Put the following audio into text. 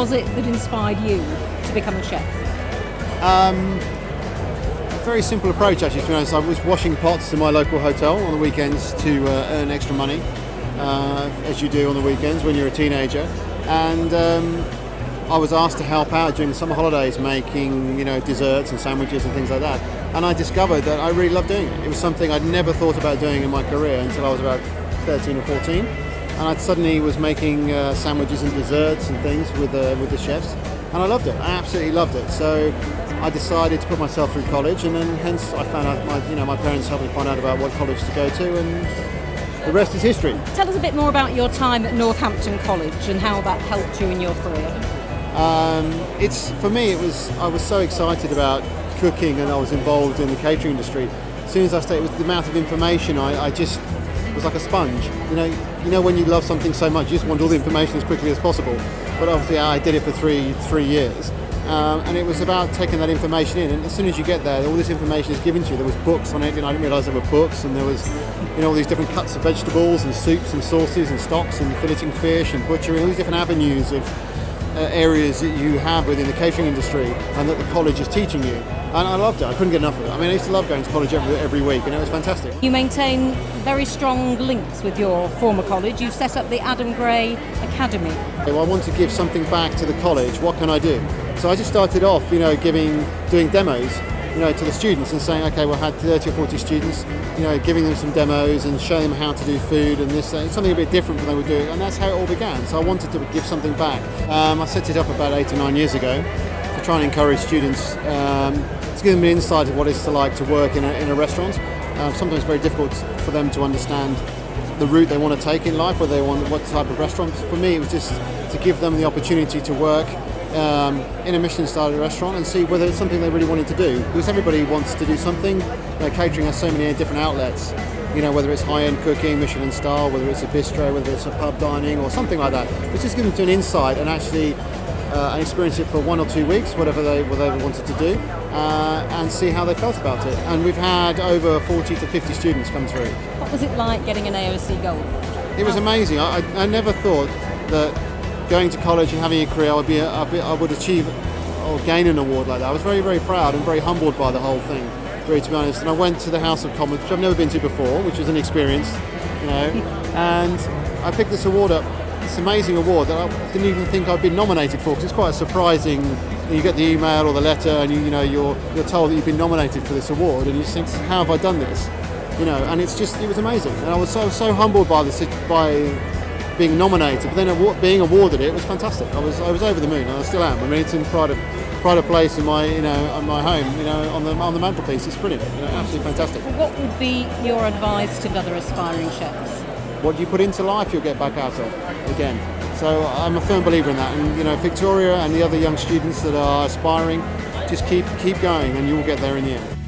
was it that inspired you to become a chef? A very simple approach, actually, to be honest. I was washing pots in my local hotel on the weekends to earn extra money, as you do on the weekends when you're a teenager. And I was asked to help out during the summer holidays making, desserts and sandwiches and things like that. And I discovered that I really loved doing it. It was something I'd never thought about doing in my career until I was about 13 or 14. And I suddenly was making sandwiches and desserts and things with the chefs. And I loved it. I absolutely loved it. So I decided to put myself through college, and then hence I found out my parents helped me find out about what college to go to, and the rest is history. Tell us a bit more about your time at Northampton College and how that helped you in your career. I was so excited about cooking, and I was involved in the catering industry. As soon as I started, with the amount of information, I just was like a sponge. You know when you love something so much, you just want all the information as quickly as possible. But obviously I did it for three years. And it was about taking that information in, and as soon as you get there, all this information is given to you. There was books on it, I didn't realise there were books, and there was all these different cuts of vegetables and soups and sauces and stocks and filleting fish and butchery, all these different avenues of areas that you have within the catering industry and that the college is teaching you. And I loved it. I couldn't get enough of it. I used to love going to college every week, and it was fantastic. You maintain very strong links with your former college. You've set up the Adam Gray Academy. I want to give something back to the college. What can I do? So I just started off, doing demos, to the students and saying, okay, I had 30 or 40 students, giving them some demos and showing them how to do food and this, it's something a bit different than they were doing, and that's how it all began. So I wanted to give something back. I set it up about 8 or 9 years ago to try and encourage students, to give them an insight of what it's like to work in a restaurant. Sometimes very difficult for them to understand the route they want to take in life, whether they want what type of restaurant. For me, it was just to give them the opportunity to work in a Michelin-starred restaurant and see whether it's something they really wanted to do. Because everybody wants to do something. Catering has so many different outlets. Whether it's high-end cooking, Michelin star, whether it's a bistro, whether it's a pub dining or something like that. It's just giving them an insight and actually experience it for 1 or 2 weeks, whatever they wanted to do, and see how they felt about it. And we've had over 40 to 50 students come through. What was it like getting an AoC Gold? It was amazing. I never thought that going to college and having a career I would achieve or gain an award like that. I was very, very proud and very humbled by the whole thing, really, to be honest. And I went to the House of Commons, which I've never been to before, which was an experience, and I picked this award up, this amazing award that I didn't even think I'd been nominated for, because it's quite surprising. You get the email or the letter and you're told that you've been nominated for this award, and you just think, how have I done this? And it was amazing. And I was so humbled by being nominated, but then being awarded it was fantastic. I was over the moon, and I still am. It's in pride of place in my on my home, on the mantelpiece. It's brilliant, absolutely fantastic. What would be your advice to other aspiring chefs? What you put into life, you'll get back out of again. So I'm a firm believer in that, and Viktorija and the other young students that are aspiring, just keep going, and you will get there in the end.